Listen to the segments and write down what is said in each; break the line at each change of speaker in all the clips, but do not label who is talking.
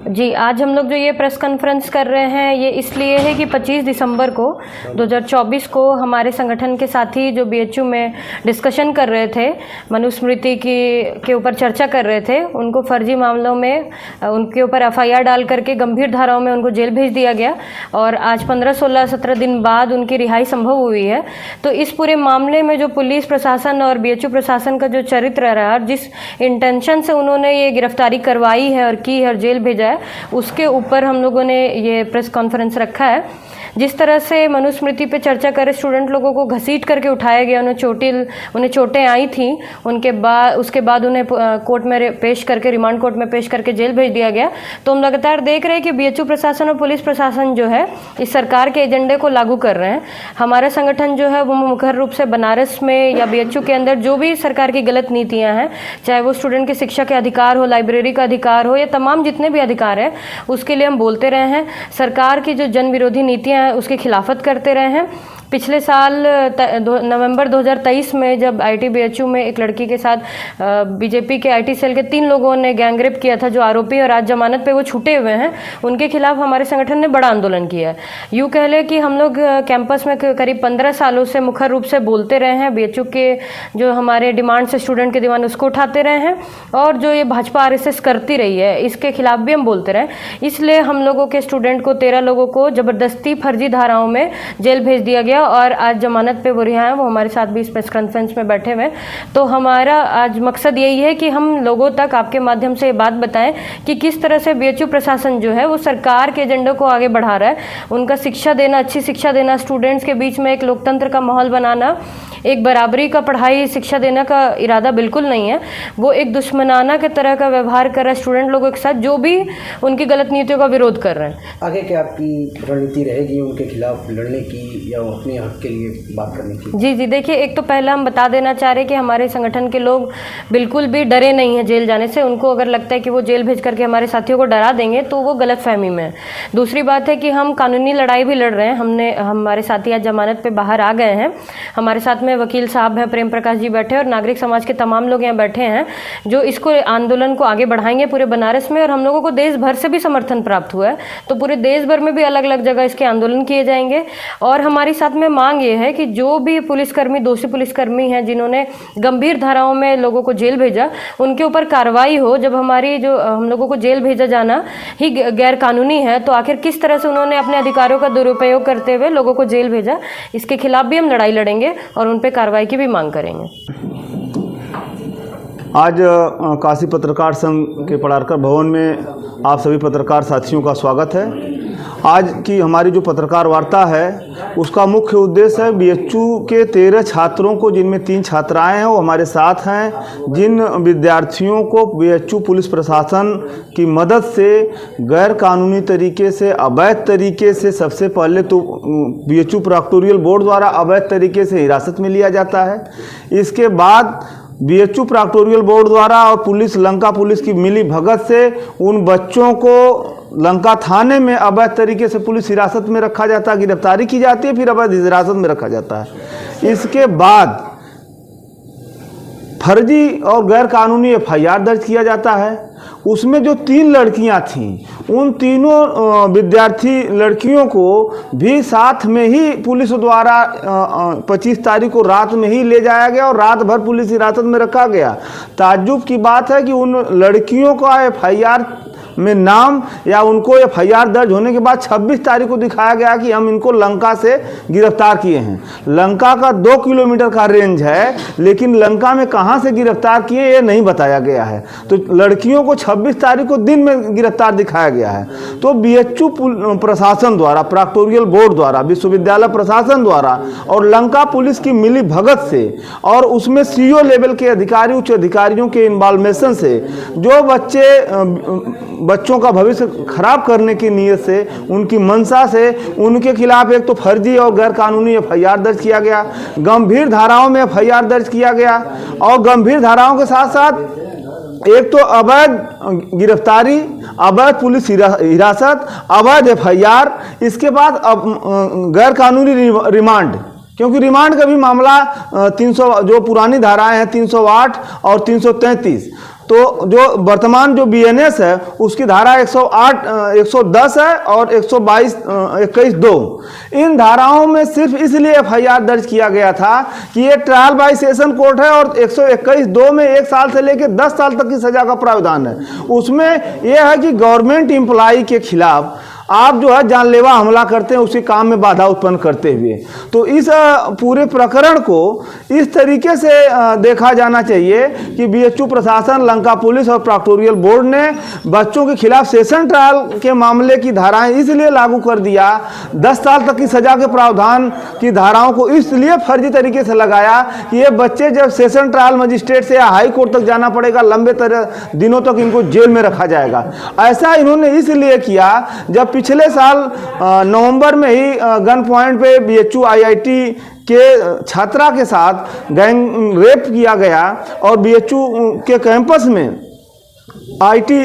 जी, आज हम लोग जो ये प्रेस कॉन्फ्रेंस कर रहे हैं ये इसलिए है कि 25 दिसंबर को 2024 को हमारे संगठन के साथी जो बीएचयू में डिस्कशन कर रहे थे, मनुस्मृति के ऊपर चर्चा कर रहे थे, उनको फर्जी मामलों में उनके ऊपर एफआईआर डाल करके गंभीर धाराओं में उनको जेल भेज दिया गया और आज 15, 16, 17 दिन बाद उनकी रिहाई संभव हुई है। तो इस पूरे मामले में जो पुलिस प्रशासन और बीएचयू प्रशासन का जो चरित्र रहा, जिस इंटेंशन से उन्होंने ये गिरफ्तारी करवाई है और की है और जेल भेजा है, उसके ऊपर हम लोगों ने ये प्रेस कॉन्फ्रेंस रखा है। जिस तरह से मनुस्मृति पे चर्चा करे स्टूडेंट लोगों को घसीट करके उठाया गया, उन्हें चोटें आई थी, उसके बाद उन्हें कोर्ट में पेश करके रिमांड कोर्ट में पेश करके जेल भेज दिया गया। तो हम लगातार देख रहे हैं कि बीएचयू प्रशासन और पुलिस प्रशासन जो है इस सरकार के एजेंडे को लागू कर रहे हैं। हमारा संगठन जो है वो मुख्य रूप से बनारस में या बीएचयू के अंदर जो भी सरकार की गलत नीतियाँ हैं, चाहे वो स्टूडेंट की शिक्षा के अधिकार हो, लाइब्रेरी का अधिकार हो या तमाम जितने भी अधिकार हैं, उसके लिए हम बोलते रहे हैं। सरकार की जो जन विरोधी नीतियाँ उसकी खिलाफत करते रहे हैं। पिछले साल नवंबर 2023 में जब आईटी बीएचयू में एक लड़की के साथ बीजेपी के आईटी सेल के 3 लोगों ने गैंगरेप किया था, जो आरोपी और आज जमानत पे वो छूटे हुए हैं, उनके खिलाफ हमारे संगठन ने बड़ा आंदोलन किया है। यूँ कह लें कि हम लोग कैंपस में करीब 15 सालों से मुख्य रूप से बोलते रहे हैं। बीएचयू के जो हमारे डिमांड से स्टूडेंट के डिमांड उसको उठाते रहे हैं और जो ये भाजपा आरएसएस करती रही है इसके खिलाफ भी हम बोलते रहे। इसलिए हम लोगों के स्टूडेंट को 13 लोगों को ज़बरदस्ती फर्जी धाराओं में जेल भेज दिया गया और आज जमानत पे वो रिहा हैं। वो हमारे साथ भी इस प्रेस कॉन्फ्रेंस में बैठे हुए। तो हमारा आज मकसद यही है कि हम लोगों तक आपके माध्यम से ये बात बताएं कि किस तरह से बीएचयू प्रशासन जो है वो सरकार के एजेंडे को आगे बढ़ा रहा है। उनका शिक्षा देना, अच्छी शिक्षा देना, स्टूडेंट्स के बीच में एक लोकतंत्र का माहौल बनाना, एक बराबरी का पढ़ाई शिक्षा देने का इरादा बिल्कुल नहीं है। वो एक दुश्मनाना के तरह का व्यवहार कर रहा है स्टूडेंट लोगों के साथ, जो भी उनकी गलत नीतियों का विरोध कर रहे हैं।
आगे क्या आपकी रणनीति रहेगी उनके खिलाफ लड़ने की या अपने हक के लिए बात करने की?
जी, देखिए, एक तो पहला हम बता देना चाह रहे हैं कि हमारे संगठन के लोग बिल्कुल भी डरे नहीं हैं जेल जाने से। उनको अगर लगता है कि वो जेल भेज करके हमारे साथियों को डरा देंगे तो वो गलतफहमी में है। दूसरी बात है कि हम कानूनी लड़ाई भी लड़ रहे हैं। हमारे साथी आज जमानत पे बाहर आ गए हैं। हमारे साथ में वकील साहब हैं, प्रेम प्रकाश जी बैठे और नागरिक समाज के तमाम लोग यहाँ बैठे हैं जो इसको आंदोलन को आगे बढ़ाएंगे पूरे बनारस में। और हम लोगों को देश भर से भी समर्थन प्राप्त हुआ है, तो पूरे देश भर में भी अलग अलग जगह इसके आंदोलन किए जाएंगे। और हमारी साथ में मांग ये है कि जो भी पुलिसकर्मी, दोषी पुलिसकर्मी हैं जिन्होंने गंभीर धाराओं में लोगों को जेल भेजा, उनके ऊपर कार्रवाई हो। जब हम लोगों को जेल भेजा जाना ही गैर कानूनी है तो आखिर किस तरह से उन्होंने अपने अधिकारों का दुरुपयोग करते हुए लोगों को जेल भेजा, इसके खिलाफ भी हम लड़ाई लड़ेंगे और उन पर कार्रवाई की भी मांग करेंगे।
आज काशी पत्रकार संघ के पड़ारकर भवन में आप सभी पत्रकार साथियों का स्वागत है। आज की हमारी जो पत्रकार वार्ता है उसका मुख्य उद्देश्य है बीएचयू के 13 छात्रों को, जिनमें 3 छात्राएं हैं, वो हमारे साथ हैं। जिन विद्यार्थियों को बीएचयू पुलिस प्रशासन की मदद से गैर कानूनी तरीके से, अवैध तरीके से, सबसे पहले तो बीएचयू प्रॉक्टोरियल बोर्ड द्वारा अवैध तरीके से हिरासत में लिया जाता है। इसके बाद बीएचयू प्रॉक्टोरियल बोर्ड द्वारा और लंका पुलिस की मिली भगत से उन बच्चों को लंका थाने में अवैध तरीके से पुलिस हिरासत में रखा जाता है, गिरफ्तारी की जाती है, फिर अवैध हिरासत में रखा जाता है। इसके बाद फर्जी और गैर कानूनी एफआईआर दर्ज किया जाता है। उसमें जो 3 लड़कियां थीं, उन तीनों विद्यार्थी लड़कियों को भी साथ में ही पुलिस द्वारा 25 तारीख को रात में ही ले जाया गया और रात भर पुलिस हिरासत में रखा गया। ताज्जुब की बात है कि उन लड़कियों का एफआईआर में नाम या उनको एफआईआर दर्ज होने के बाद 26 तारीख को दिखाया गया कि हम इनको लंका से गिरफ्तार किए हैं। लंका का 2 किलोमीटर का रेंज है, लेकिन लंका में कहां से गिरफ्तार किए ये नहीं बताया गया है। तो लड़कियों को 26 तारीख को दिन में गिरफ्तार दिखाया गया है। तो बीएचयू प्रशासन द्वारा, प्रॉक्टोरियल बोर्ड द्वारा, विश्वविद्यालय प्रशासन द्वारा और लंका पुलिस की मिली भगत से और उसमें सीओ लेवल के अधिकारी, उच्च अधिकारियों के इन्वॉल्वमेंट से जो बच्चों का भविष्य खराब करने की नीयत से, उनकी मंशा से उनके खिलाफ एक तो फर्जी और गैर कानूनी एफआईआर दर्ज किया गया, गंभीर धाराओं में एफआईआर दर्ज किया गया और गंभीर धाराओं के साथ साथ एक तो अवैध गिरफ्तारी, अवैध पुलिस हिरासत, अवैध एफआईआर, इसके बाद गैर कानूनी रिमांड, क्योंकि रिमांड का भी मामला 300 जो पुरानी धाराएं हैं 308 और 333 तो जो वर्तमान जो बीएनएस है उसकी धारा 108 110 है और 122 21(2) इन धाराओं में सिर्फ इसलिए एफआईआर दर्ज किया गया था कि ये ट्रायल बाय सेशन कोर्ट है और 121(2) में 1 साल से लेकर 10 साल तक की सजा का प्रावधान है। उसमें यह है कि गवर्नमेंट एम्प्लॉय के खिलाफ आप जो है जानलेवा हमला करते हैं उसी काम में बाधा उत्पन्न करते हुए। तो इस पूरे प्रकरण को इस तरीके से देखा जाना चाहिए कि बीएचयू प्रशासन, लंका पुलिस और प्रॉक्टोरियल बोर्ड ने बच्चों के खिलाफ सेशन ट्रायल के मामले की धाराएं इसलिए लागू कर दिया, 10 साल तक की सजा के प्रावधान की धाराओं को इसलिए फर्जी तरीके से लगाया कि ये बच्चे जब सेशन ट्रायल मजिस्ट्रेट से या हाई कोर्ट तक जाना पड़ेगा, लंबे दिनों तक इनको जेल में रखा जाएगा। ऐसा इन्होंने इसलिए किया जब पिछले साल नवंबर में ही गन पॉइंट पे बीएचयू आईआईटी के छात्रा के साथ गैंग रेप किया गया और बीएचयू के कैंपस में आईटी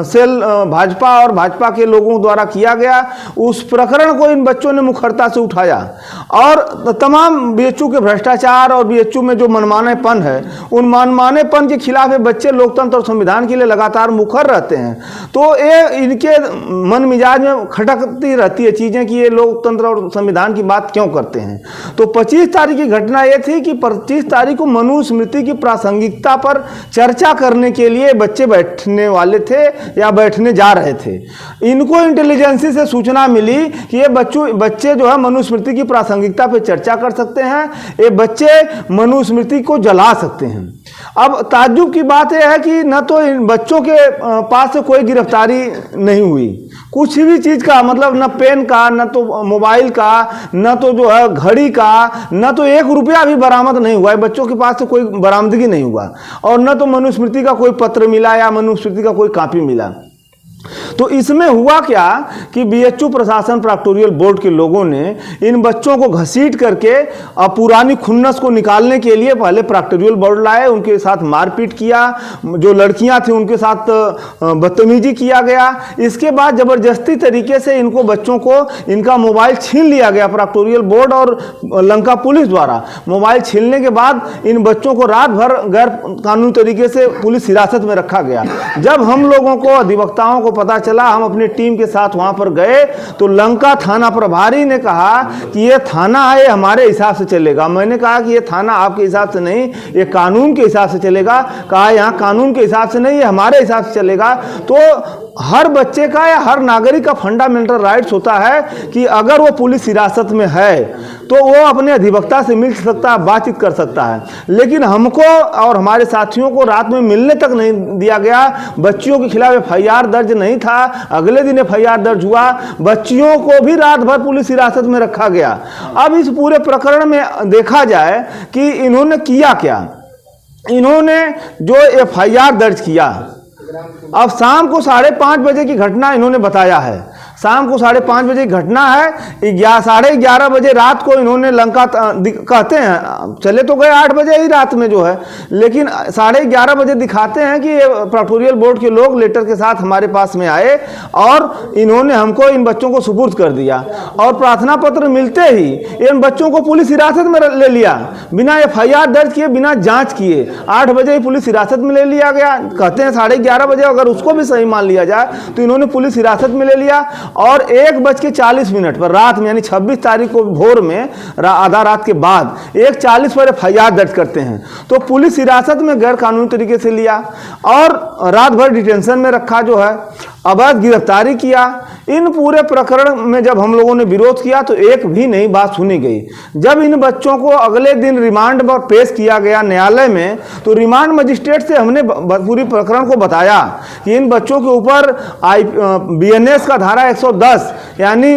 सेल भाजपा और भाजपा के लोगों द्वारा किया गया। उस प्रकरण को इन बच्चों ने मुखरता से उठाया और तमाम बीएचयू के भ्रष्टाचार और बीएचयू में जो मनमानेपन है, उन मनमानेपन के खिलाफ ये बच्चे लोकतंत्र और संविधान के लिए लगातार मुखर रहते हैं। तो ये इनके मन मिजाज में खटकती रहती है चीज़ें कि ये लोकतंत्र और संविधान की बात क्यों करते हैं। तो 25 तारीख की घटना ये थी कि 25 तारीख को मनुस्मृति की प्रासंगिकता पर चर्चा करने के लिए बच्चे बैठने वाले थे या बैठने जा रहे थे। इनको इंटेलिजेंसी से सूचना मिली कि ये बच्चे जो है मनुस्मृति की प्रासंगिकता पर चर्चा कर सकते हैं, ये बच्चे मनुस्मृति को जला सकते हैं। अब ताज्जुब की बात यह है कि न तो इन बच्चों के पास से कोई गिरफ्तारी नहीं हुई, कुछ भी चीज़ का, मतलब न पेन का, न तो मोबाइल का, न तो जो है घड़ी का, न तो 1 रुपया भी बरामद नहीं हुआ है। बच्चों के पास से कोई बरामदगी नहीं हुआ और न तो मनुस्मृति का कोई पत्र मिला या मनुस्मृति का कोई कॉपी मिला। तो इसमें हुआ क्या कि बीएचयू प्रशासन, प्रॉक्टोरियल बोर्ड के लोगों ने इन बच्चों को घसीट करके पुरानी खुन्नस को निकालने के लिए पहले प्रॉक्टोरियल बोर्ड लाए, उनके साथ मारपीट किया, जो लड़कियां थी उनके साथ बदतमीजी किया गया। इसके बाद जबरदस्ती तरीके से इनको बच्चों को इनका मोबाइल छीन लिया गया प्रॉक्टोरियल बोर्ड और लंका पुलिस द्वारा। मोबाइल छीनने के बाद इन बच्चों को रात भर गैर कानूनी तरीके से पुलिस हिरासत में रखा गया। जब हम लोगों को, अधिवक्ताओं को पता चला, हम अपनी टीम के साथ वहां पर गए तो लंका थाना प्रभारी ने कहा कि ये थाना है, हमारे हिसाब से चलेगा। मैंने कहा कि ये थाना आपके हिसाब से नहीं, ये कानून के हिसाब से चलेगा। कहा यहाँ कानून के हिसाब से नहीं, ये हमारे हिसाब से चलेगा। तो हर बच्चे का या हर नागरिक का फंडामेंटल राइट्स होता है कि अगर वो पुलिस हिरासत में है तो वो अपने अधिवक्ता से मिल सकता है, बातचीत कर सकता है। लेकिन हमको और हमारे साथियों को रात में मिलने तक नहीं दिया गया। बच्चियों के खिलाफ एफआईआर दर्ज नहीं था, अगले दिन एफआईआर दर्ज हुआ, बच्चियों को भी रात भर पुलिस हिरासत में रखा गया। अब इस पूरे प्रकरण में देखा जाए कि इन्होंने किया क्या। इन्होंने जो एफआईआर दर्ज किया, अब शाम को 5:30 बजे की घटना इन्होंने बताया है। शाम को 5:30 बजे की घटना है। 11:30 बजे रात को इन्होंने लंका, कहते हैं चले तो गए 8 बजे ही रात में जो है, लेकिन 11:30 बजे दिखाते हैं कि प्रॉक्टोरियल बोर्ड के लोग लेटर के साथ हमारे पास में आए और इन्होंने हमको इन बच्चों को सुपुर्द कर दिया। और प्रार्थना पत्र मिलते ही इन बच्चों को पुलिस हिरासत में ले लिया, बिना एफआईआर दर्ज किए, बिना जांच किए। 8 बजे ही पुलिस हिरासत में ले लिया गया। कहते हैं 11:30 बजे, अगर उसको भी सही मान लिया जाए तो इन्होंने पुलिस हिरासत में ले लिया। और 1:40 पर रात में, यानी 26 तारीख को भोर में, आधा रात के बाद 1:40 पर एफआईआर दर्ज करते हैं। तो पुलिस हिरासत में गैर कानूनी तरीके से लिया और रात भर डिटेंशन में रखा, जो है अवैध गिरफ्तारी किया। इन पूरे प्रकरण में जब हम लोगों ने विरोध किया तो एक भी नई बात सुनी गई। जब इन बच्चों को अगले दिन रिमांड पर पेश किया गया न्यायालय में, तो रिमांड मजिस्ट्रेट से हमने पूरी प्रकरण को बताया कि इन बच्चों के ऊपर बीएनएस का धारा 110, यानी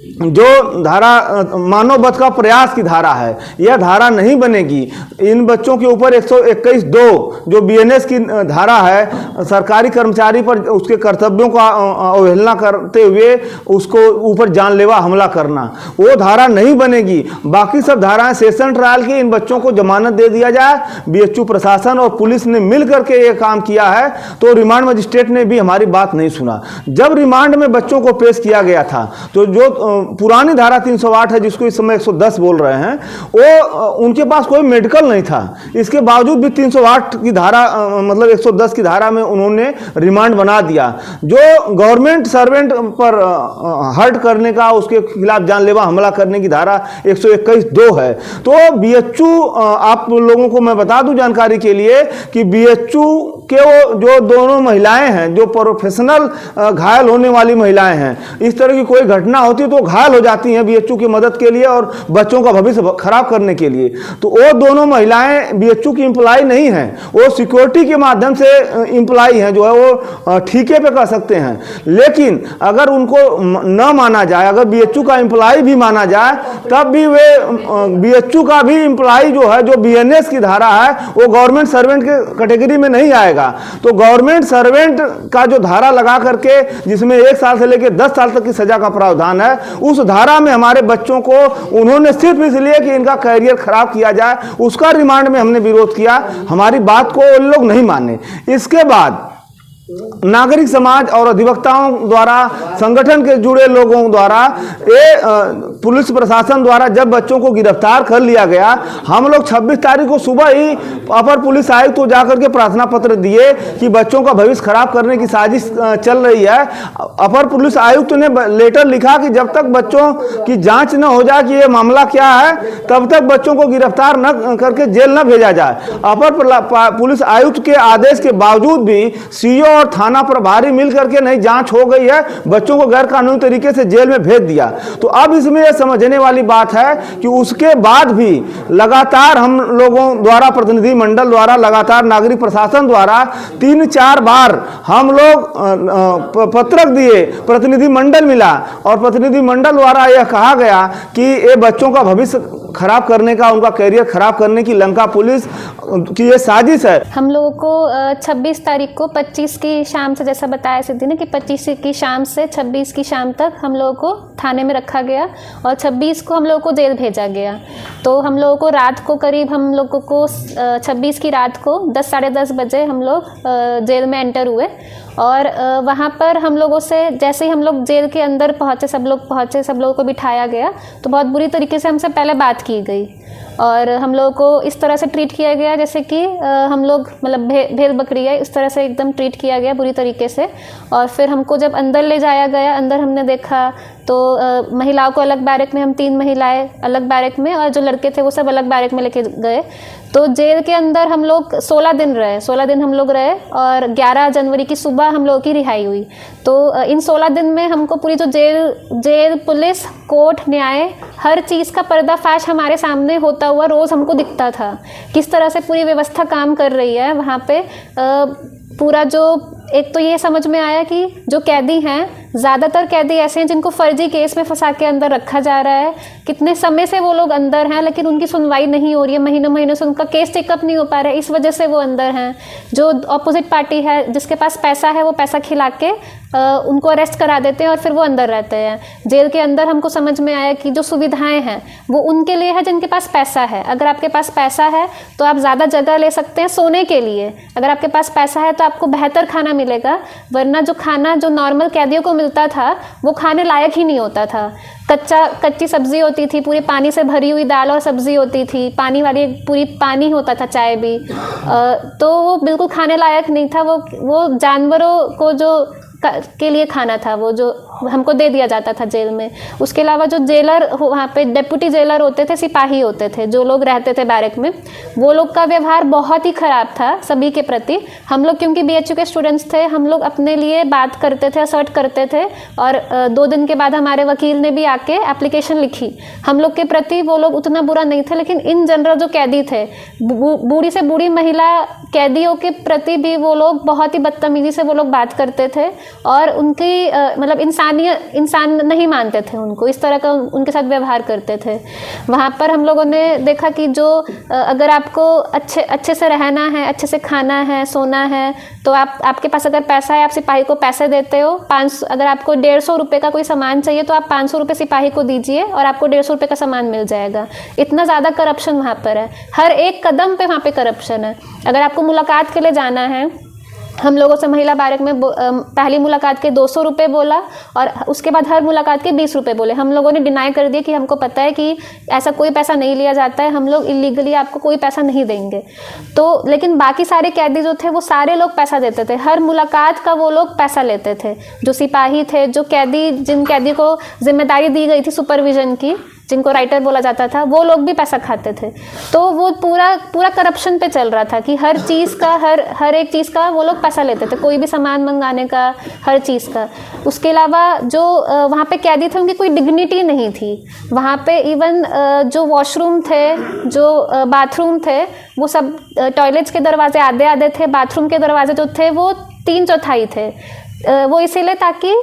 जो धारा मानव वध का प्रयास की धारा है, यह धारा नहीं बनेगी। इन बच्चों के ऊपर 121(2) जो बीएनएस की धारा है, सरकारी कर्मचारी पर उसके कर्तव्यों का अवहेलना करते हुए उसको ऊपर जानलेवा हमला करना, वो धारा नहीं बनेगी। बाकी सब धाराएं सेशन ट्रायल की, इन बच्चों को जमानत दे दिया जाए। बीएचयू प्रशासन और पुलिस ने मिल करके ये काम किया है। तो रिमांड मजिस्ट्रेट ने भी हमारी बात नहीं सुना। जब रिमांड में बच्चों को पेश किया गया था तो जो पुरानी धारा 308 है, जिसको इस समय 110 बोल रहे हैं, वो उनके पास कोई मेडिकल नहीं था। इसके बावजूद भी 308 की धारा मतलब 110 की धारा में उन्होंने रिमांड बना दिया। जो गवर्नमेंट सर्वेंट पर हर्ट करने का, उसके खिलाफ जानलेवा हमला करने की धारा 121(2) है। तो बीएचयू, आप लोगों को मैं बता दूं जानकारी के लिए कि बीएचयू के वो जो दोनों महिलाएं हैं, जो प्रोफेशनल घायल होने वाली महिलाएं हैं, इस तरह की कोई घटना होती है तो घायल हो जाती हैं बीएचयू की मदद के लिए और बच्चों का भविष्य खराब करने के लिए। तो वो दोनों महिलाएं बीएचयू की एम्प्लॉय नहीं हैं, वो सिक्योरिटी के माध्यम से एम्प्लॉय हैं, जो है वो ठीके पे कर सकते हैं। लेकिन अगर उनको न माना जाए, अगर बीएचयू का एम्प्लॉय भी माना जाए, तब भी वे बीएचयू का भी एम्प्लॉय जो है, जो बीएनएस की धारा है, वो गवर्नमेंट सर्वेंट के कैटेगरी में नहीं आएगा। तो गवर्नमेंट सर्वेंट का जो धारा लगा करके, जिसमें 1 साल से लेकर 10 साल तक की सजा का प्रावधान है, उस धारा में हमारे बच्चों को उन्होंने सिर्फ इसलिए कि इनका कैरियर खराब किया जाए, उसका रिमांड में हमने विरोध किया। हमारी बात को वो लोग नहीं माने। इसके बाद नागरिक समाज और अधिवक्ताओं द्वारा, संगठन के जुड़े लोगों द्वारा, ये पुलिस प्रशासन द्वारा जब बच्चों को गिरफ्तार कर लिया गया, हम लोग 26 तारीख को सुबह ही अपर पुलिस आयुक्त को जाकर के प्रार्थना पत्र दिए कि बच्चों का भविष्य खराब करने की साजिश चल रही है। अपर पुलिस आयुक्त ने लेटर लिखा कि जब तक बच्चों की जांच न हो जाए कि ये मामला क्या है, तब तक बच्चों को गिरफ्तार न करके जेल न भेजा जाए। अपर पुलिस आयुक्त के आदेश के बावजूद भी सीओ और थाना प्रभारी मिलकर के नहीं जांच हो गई है, बच्चों को गैर कानूनी तरीके से जेल में भेज दिया। तो अब इसमें यह समझने वाली बात है कि उसके बाद भी लगातार हम लोगों द्वारा, प्रतिनिधि मंडल द्वारा, लगातार नागरिक प्रशासन द्वारा 3-4 बार हम लोग पत्रक दिए, प्रतिनिधि मंडल मिला और प्रतिनिधि मंडल द्वारा यह कहा गया कि ये बच्चों का भविष्य खराब करने का, उनका कैरियर खराब करने की लंका पुलिस की ये साजिश है।
हम लोगों को 26 तारीख को 25 की शाम से, जैसा बताया सिद्धि ने, कि 25 की शाम से 26 की शाम तक हम लोगों को थाने में रखा गया और 26 को हम लोगों को जेल भेजा गया। तो हम लोगों को रात को करीब, हम लोगों को 26 की रात को 10 साढ़े 10 बजे हम लोग जेल में एंटर हुए और वहाँ पर हम लोगों से, जैसे ही हम लोग जेल के अंदर पहुँचे, सब लोगों को बिठाया गया, तो बहुत बुरी तरीके से हमसे पहले बात की गई और हम लोगों को इस तरह से ट्रीट किया गया जैसे कि हम लोग मतलब भेड़ बकरी है, इस तरह से एकदम ट्रीट किया गया बुरी तरीके से। और फिर हमको जब अंदर ले जाया गया, अंदर हमने देखा तो महिलाओं को अलग बैरक में, हम 3 महिलाएं अलग बैरक में और जो लड़के थे वो सब अलग बैरक में लेके गए। तो जेल के अंदर हम लोग 16 दिन रहे, 16 दिन हम लोग रहे और 11 जनवरी की सुबह हम लोगों की रिहाई हुई। तो इन 16 दिन में हमको पूरी जो जेल पुलिस, कोर्ट, न्याय, हर चीज़ का पर्दाफाश हमारे सामने होता हुआ रोज़ हमको दिखता था, किस तरह से पूरी व्यवस्था काम कर रही है वहाँ पे। पूरा जो, एक तो ये समझ में आया कि जो कैदी हैं, ज़्यादातर कैदी ऐसे हैं जिनको फर्जी केस में फंसा के अंदर रखा जा रहा है। कितने समय से वो लोग अंदर हैं लेकिन उनकी सुनवाई नहीं हो रही है, महीनों से उनका केस टेकअप नहीं हो पा रहा है, इस वजह से वो अंदर हैं। जो ऑपोजिट पार्टी है, जिसके पास पैसा है, वो पैसा खिला के उनको अरेस्ट करा देते हैं और फिर वो अंदर रहते हैं। जेल के अंदर हमको समझ में आया कि जो सुविधाएं हैं वो उनके लिए है जिनके पास पैसा है। अगर आपके पास पैसा है तो आप ज़्यादा जगह ले सकते हैं सोने के लिए, अगर आपके पास पैसा है तो आपको बेहतर खाना मिलेगा, वरना जो खाना जो नॉर्मल कैदियों को मिलता था वो खाने लायक ही नहीं होता था। कच्ची सब्जी होती थी, पूरी पानी से भरी हुई दाल और सब्जी होती थी, पानी वाली पूरी पानी होता था, चाय भी, तो वो बिल्कुल खाने लायक नहीं था। वो जानवरों को जो के लिए खाना था, वो जो हमको दे दिया जाता था जेल में। उसके अलावा जो जेलर वहाँ पे डेप्यूटी जेलर होते थे, सिपाही होते थे, जो लोग रहते थे बैरक में, वो लोग का व्यवहार बहुत ही ख़राब था सभी के प्रति। हम लोग क्योंकि बीएचयू के स्टूडेंट्स थे, हम लोग अपने लिए बात करते थे, असर्ट करते थे और 2 दिन के बाद हमारे वकील ने भी आके एप्लीकेशन लिखी। हम लोग के प्रति वो लोग उतना बुरा नहीं थे, लेकिन इन जनरल जो कैदी थे, बूढ़ी से बूढ़ी महिला कैदियों के प्रति भी वो लोग बहुत ही बदतमीजी से वो लोग बात करते थे और उनकी मतलब इंसान नहीं मानते थे उनको, इस तरह का उनके साथ व्यवहार करते थे। वहाँ पर हम लोगों ने देखा कि जो अगर आपको अच्छे से रहना है, अच्छे से खाना है, सोना है, तो आपके पास अगर पैसा है, आप सिपाही को पैसे देते हो। अगर आपको 150 रुपये का कोई सामान चाहिए तो आप 500 रुपये सिपाही को दीजिए और आपको 150 रुपये का सामान मिल जाएगा। इतना ज़्यादा करप्शन वहाँ पर है, हर एक कदम पे वहाँ पे करप्शन है। अगर आपको मुलाकात के लिए जाना है हम लोगों से महिला बैरक में पहली मुलाकात के 200 रुपये बोला और उसके बाद हर मुलाकात के 20 रुपये बोले। हम लोगों ने डिनाई कर दिया कि हमको पता है कि ऐसा कोई पैसा नहीं लिया जाता है, हम लोग इलीगली आपको कोई पैसा नहीं देंगे। तो लेकिन बाकी सारे कैदी जो थे वो सारे लोग पैसा देते थे, हर मुलाकात का वो लोग पैसा लेते थे। जो सिपाही थे, जो कैदी, जिन कैदी को जिम्मेदारी दी गई थी सुपरविजन की, जिनको राइटर बोला जाता था, वो लोग भी पैसा खाते थे। तो वो पूरा करप्शन पे चल रहा था कि हर चीज़ का, हर एक चीज़ का वो लोग पैसा लेते थे, कोई भी सामान मंगाने का, हर चीज़ का। उसके अलावा जो वहाँ पे कैदी थे उनकी कोई डिग्निटी नहीं थी। वहाँ पे इवन जो वॉशरूम थे, जो बाथरूम थे, वो सब टॉयलेट्स के दरवाजे आधे आधे थे, बाथरूम के दरवाजे जो थे वो 3/4 थे। वो इसीलिए ताकि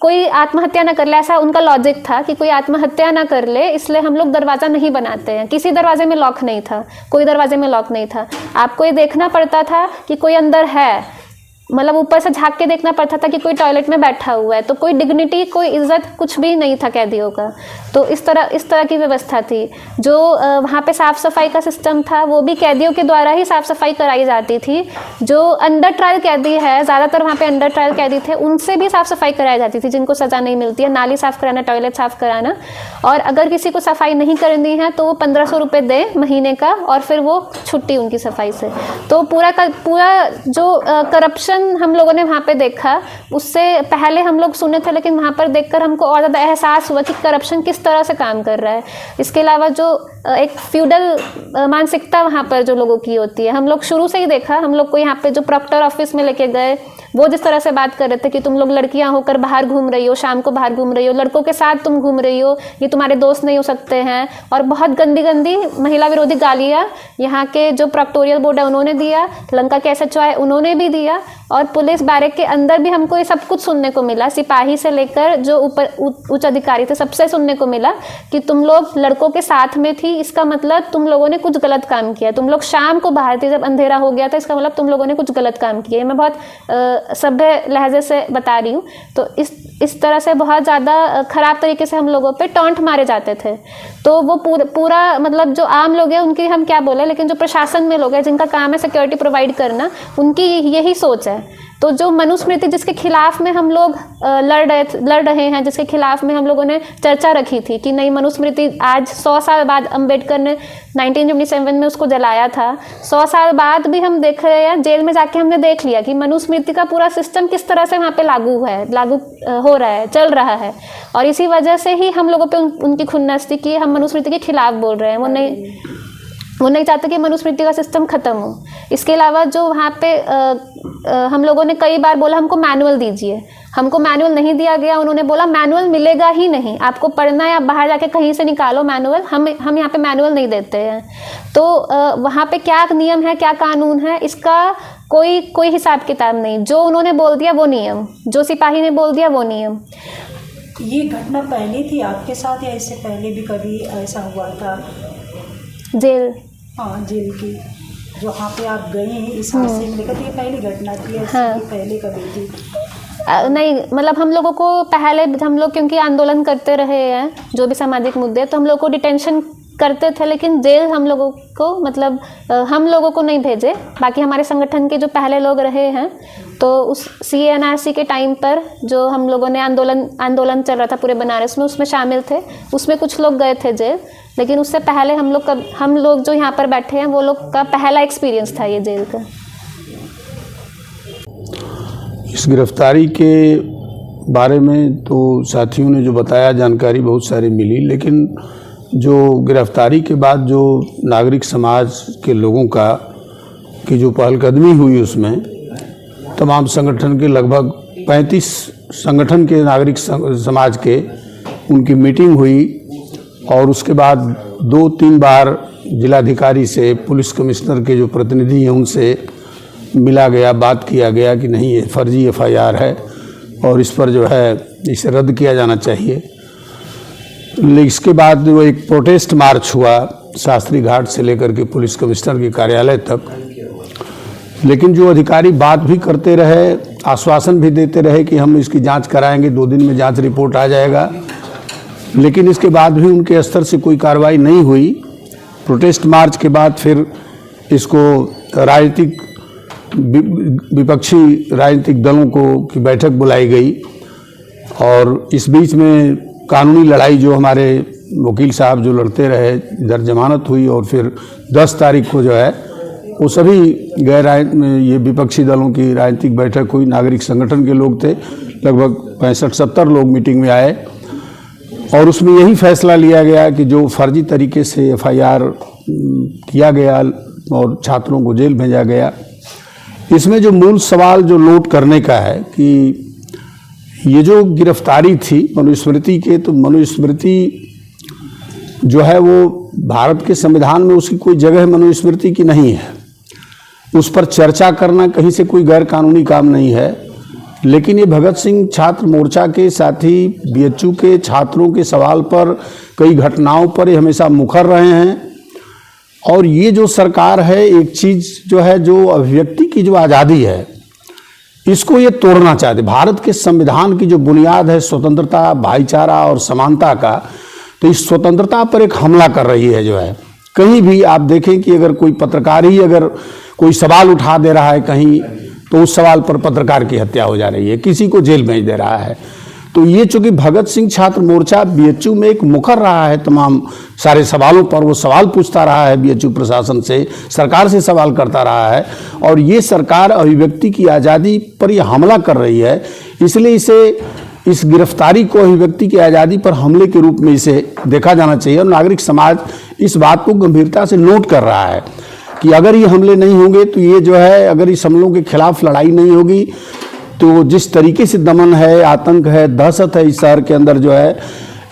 कोई आत्महत्या ना कर ले, ऐसा उनका लॉजिक था कि कोई आत्महत्या ना कर ले, इसलिए हम लोग दरवाज़ा नहीं बनाते हैं। किसी दरवाजे में लॉक नहीं था, कोई दरवाजे में लॉक नहीं था। आपको ये देखना पड़ता था कि कोई अंदर है, मतलब ऊपर से झांक के देखना पड़ता था कि कोई टॉयलेट में बैठा हुआ है। तो कोई डिग्निटी, कोई इज्जत, कुछ भी नहीं था कैदियों का। तो इस तरह की व्यवस्था थी। जो वहाँ पे साफ़ सफाई का सिस्टम था वो भी कैदियों के द्वारा ही साफ़ सफाई कराई जाती थी। जो अंडर ट्रायल कैदी है, ज़्यादातर वहाँ पे अंडर ट्रायल कैदी थे, उनसे भी साफ़ सफाई कराई जाती थी, जिनको सज़ा नहीं मिलती है। नाली साफ़ कराना, टॉयलेट साफ़ कराना। और अगर किसी को सफाई नहीं करनी है तो वो 1500 रुपये दें महीने का, और फिर वो छुट्टी उनकी सफाई से। तो पूरा जो करप्शन हम लोगों ने वहाँ पे देखा, उससे पहले हम लोग सुने थे, लेकिन वहाँ पर देखकर हमको और ज़्यादा एहसास हुआ कि करप्शन किस तरह से काम कर रहा है। इसके अलावा जो एक फ्यूडल मानसिकता वहाँ पर जो लोगों की होती है, हम लोग शुरू से ही देखा। हम लोग को यहाँ पे जो प्रॉक्टर ऑफिस में लेके गए, वो जिस तरह से बात कर रहे थे कि तुम लोग लड़कियां होकर बाहर घूम रही हो, शाम को बाहर घूम रही हो, लड़कों के साथ तुम घूम रही हो, ये तुम्हारे दोस्त नहीं हो सकते हैं। और बहुत गंदी गंदी महिला विरोधी गालियाँ यहाँ के जो प्रॉक्टोरियल बोर्ड है उन्होंने दिया, लंका के SHO है उन्होंने भी दिया, और पुलिस बैरक के अंदर भी हमको ये सब कुछ सुनने को मिला। सिपाही से लेकर जो ऊपर उच्च अधिकारी थे, सबसे सुनने को मिला कि तुम लोग लड़कों के साथ में थी, इसका मतलब तुम लोगों ने कुछ गलत काम किया। तुम लोग शाम को बाहर थी जब अंधेरा हो गया था, इसका मतलब तुम लोगों ने कुछ गलत काम किया। मैं बहुत सभ्य लहजे से बता रही हूँ। तो इस तरह से बहुत ज़्यादा ख़राब तरीके से हम लोगों पे टॉन्ट मारे जाते थे। तो वो पूरा मतलब जो आम लोग हैं उनकी हम क्या बोले, लेकिन जो प्रशासन में लोग हैं जिनका काम है सिक्योरिटी प्रोवाइड करना, उनकी यही सोच है। तो जो मनुस्मृति जिसके खिलाफ में हम लोग लड़ रहे हैं, जिसके खिलाफ में हम लोगों ने चर्चा रखी थी कि नहीं, मनुस्मृति आज 100 साल बाद अम्बेडकर ने 1977 में उसको जलाया था, 100 साल बाद भी हम देख रहे हैं, जेल में जाके हमने देख लिया कि मनुस्मृति का पूरा सिस्टम किस तरह से वहाँ पे लागू हो रहा है, चल रहा है। और इसी वजह से ही हम लोगों पे उनकी खुन्नस थी कि हम मनुस्मृति के खिलाफ बोल रहे हैं। वो नहीं चाहते कि मनुस्मृति का सिस्टम ख़त्म हो। इसके अलावा जो वहाँ पे हम लोगों ने कई बार बोला हमको मैनुअल दीजिए, हमको मैनुअल नहीं दिया गया। उन्होंने बोला मैनुअल मिलेगा ही नहीं, आपको पढ़ना है, आप बाहर जाके कहीं से निकालो मैनुअल, हम यहाँ पे मैनुअल नहीं देते हैं। तो वहाँ पे क्या नियम है, क्या कानून है, इसका कोई हिसाब किताब नहीं। जो उन्होंने बोल दिया वो नियम, जो सिपाही ने बोल दिया वो नियम।
ये घटना पहले थी आपके साथ या इससे पहले भी कभी ऐसा हुआ था?
जेल,
हाँ, जेल की जहाँ पे आप गए हैं इस हादसे में लेकर, ये पहली घटना थी? हाँ। पहले कभी थी?
नहीं, मतलब हम लोगों को पहले, हम लोग क्योंकि आंदोलन करते रहे हैं जो भी सामाजिक मुद्दे, तो हम लोग को डिटेंशन करते थे, लेकिन जेल हम लोगों को, मतलब हम लोगों को नहीं भेजे। बाकी हमारे संगठन के जो पहले लोग रहे हैं, तो उस CA/NRC के टाइम पर जो हम लोगों ने आंदोलन चल रहा था पूरे बनारस में, उसमें शामिल थे। उसमें कुछ लोग गए थे जेल, लेकिन उससे पहले हम लोग जो यहाँ पर बैठे हैं वो लोग का पहला एक्सपीरियंस था ये जेल का।
इस गिरफ्तारी के बारे में तो साथियों ने जो बताया, जानकारी बहुत सारी मिली, लेकिन जो गिरफ्तारी के बाद जो नागरिक समाज के लोगों की जो पहलकदमी हुई, उसमें तमाम संगठन के लगभग 35 संगठन के नागरिक समाज के उनकी मीटिंग हुई, और उसके बाद 2-3 बार जिलाधिकारी से, पुलिस कमिश्नर के जो प्रतिनिधि हैं उनसे मिला गया, बात किया गया कि नहीं, ये फर्जी FIR है और इस पर जो है इसे रद्द किया जाना चाहिए। इसके बाद वो एक प्रोटेस्ट मार्च हुआ शास्त्री घाट से लेकर के पुलिस कमिश्नर के कार्यालय तक, लेकिन जो अधिकारी बात भी करते रहे, आश्वासन भी देते रहे कि हम इसकी जांच कराएंगे, 2 दिन में जांच रिपोर्ट आ जाएगा, लेकिन इसके बाद भी उनके स्तर से कोई कार्रवाई नहीं हुई। प्रोटेस्ट मार्च के बाद फिर इसको राजनीतिक विपक्षी राजनीतिक दलों की बैठक बुलाई गई और इस बीच में कानूनी लड़ाई जो हमारे वकील साहब जो लड़ते रहे, इधर जमानत हुई और फिर 10 तारीख को जो है वो सभी ये विपक्षी दलों की राजनीतिक बैठक हुई। नागरिक संगठन के लोग थे, लगभग 65-70 लोग मीटिंग में आए और उसमें यही फैसला लिया गया कि जो फर्जी तरीके से FIR किया गया और छात्रों को जेल भेजा गया, इसमें जो मूल सवाल जो नोट करने का है कि ये जो गिरफ्तारी थी मनुस्मृति के, तो मनुस्मृति जो है वो भारत के संविधान में उसकी कोई जगह मनुस्मृति की नहीं है। उस पर चर्चा करना कहीं से कोई गैर कानूनी काम नहीं है। लेकिन ये भगत सिंह छात्र मोर्चा के साथी BHU के छात्रों के सवाल पर, कई घटनाओं पर ये हमेशा मुखर रहे हैं। और ये जो सरकार है, एक चीज़ जो है, जो अभिव्यक्ति की जो आज़ादी है, इसको ये तोड़ना चाहते। भारत के संविधान की जो बुनियाद है स्वतंत्रता, भाईचारा और समानता का, तो इस स्वतंत्रता पर एक हमला कर रही है जो है। कहीं भी आप देखें कि अगर कोई पत्रकार ही अगर कोई सवाल उठा दे रहा है कहीं, तो उस सवाल पर पत्रकार की हत्या हो जा रही है, किसी को जेल भेज दे रहा है। तो ये चूंकि भगत सिंह छात्र मोर्चा BHU में एक मुखर रहा है, तमाम सारे सवालों पर वो सवाल पूछता रहा है, BHU प्रशासन से, सरकार से सवाल करता रहा है। और ये सरकार अभिव्यक्ति की आज़ादी पर ये हमला कर रही है, इसलिए इस गिरफ्तारी को अभिव्यक्ति की आज़ादी पर हमले के रूप में इसे देखा जाना चाहिए। और नागरिक समाज इस बात को गंभीरता से नोट कर रहा है कि अगर ये हमले नहीं होंगे तो ये जो है, अगर इस हमलों के खिलाफ लड़ाई नहीं होगी तो जिस तरीके से दमन है, आतंक है, दहशत है इस शहर के अंदर जो है,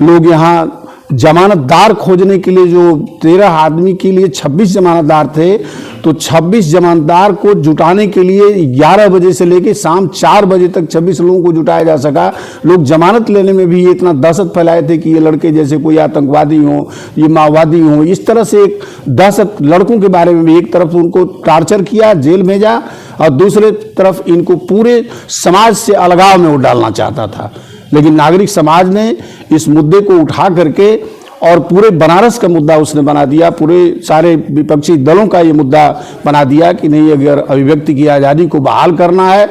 लोग यहाँ जमानतदार खोजने के लिए जो 13 आदमी के लिए 26 जमानतदार थे, तो 26 जमानतदार को जुटाने के लिए 11 बजे से लेकर शाम 4 बजे तक 26 लोगों को जुटाया जा सका। लोग जमानत लेने में भी इतना दहशत फैलाए थे कि ये लड़के जैसे कोई आतंकवादी हों, ये माओवादी हों। इस तरह से एक दहशत लड़कों के बारे में भी एक तरफ उनको टार्चर किया, जेल भेजा, और दूसरे तरफ इनको पूरे समाज से अलगाव में वो डालना चाहता था। लेकिन नागरिक समाज ने इस मुद्दे को उठा करके और पूरे बनारस का मुद्दा उसने बना दिया, पूरे सारे विपक्षी दलों का ये मुद्दा बना दिया कि नहीं, अगर अभिव्यक्ति की आज़ादी को बहाल करना है,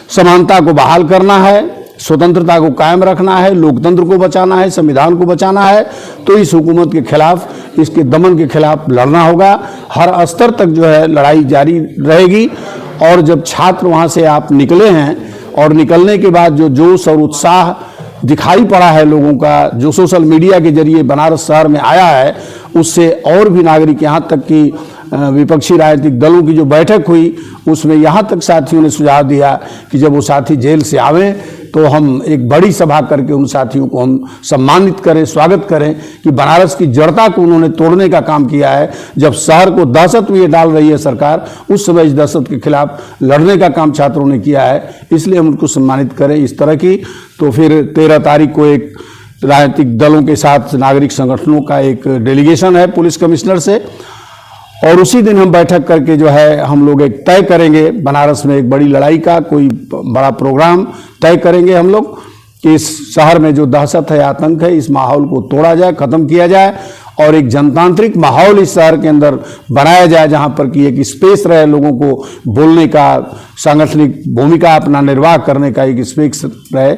समानता को बहाल करना है, स्वतंत्रता को कायम रखना है, लोकतंत्र को बचाना है, संविधान को बचाना है, तो इस हुकूमत के खिलाफ, इसके दमन के खिलाफ लड़ना होगा। हर स्तर तक जो है लड़ाई जारी रहेगी। और जब छात्र वहाँ से आप निकले हैं और निकलने के बाद जो जोश और उत्साह दिखाई पड़ा है लोगों का, जो सोशल मीडिया के जरिए बनारस शहर में आया है, उससे और भी नागरिक, यहाँ तक कि विपक्षी राजनीतिक दलों की जो बैठक हुई उसमें यहाँ तक साथियों ने सुझाव दिया कि जब वो साथी जेल से आवें तो हम एक बड़ी सभा करके उन साथियों को हम सम्मानित करें, स्वागत करें कि बनारस की जड़ता को उन्होंने तोड़ने का काम किया है। जब शहर को दहशत में ये डाल रही है सरकार, उस समय इस दहशत के खिलाफ लड़ने का काम छात्रों ने किया है, इसलिए हम उनको सम्मानित करें इस तरह की। तो फिर 13 तारीख को एक राजनीतिक दलों के साथ नागरिक संगठनों का एक डेलीगेशन है पुलिस कमिश्नर से, और उसी दिन हम बैठक करके जो है हम लोग एक तय करेंगे, बनारस में एक बड़ी लड़ाई का कोई बड़ा प्रोग्राम तय करेंगे हम लोग कि इस शहर में जो दहशत है, आतंक है, इस माहौल को तोड़ा जाए, ख़त्म किया जाए और एक जनतांत्रिक माहौल इस शहर के अंदर बनाया जाए, जहां पर कि एक स्पेस रहे लोगों को बोलने का, सांगठनिक भूमिका अपना निर्वाह करने का एक स्पेस रहे।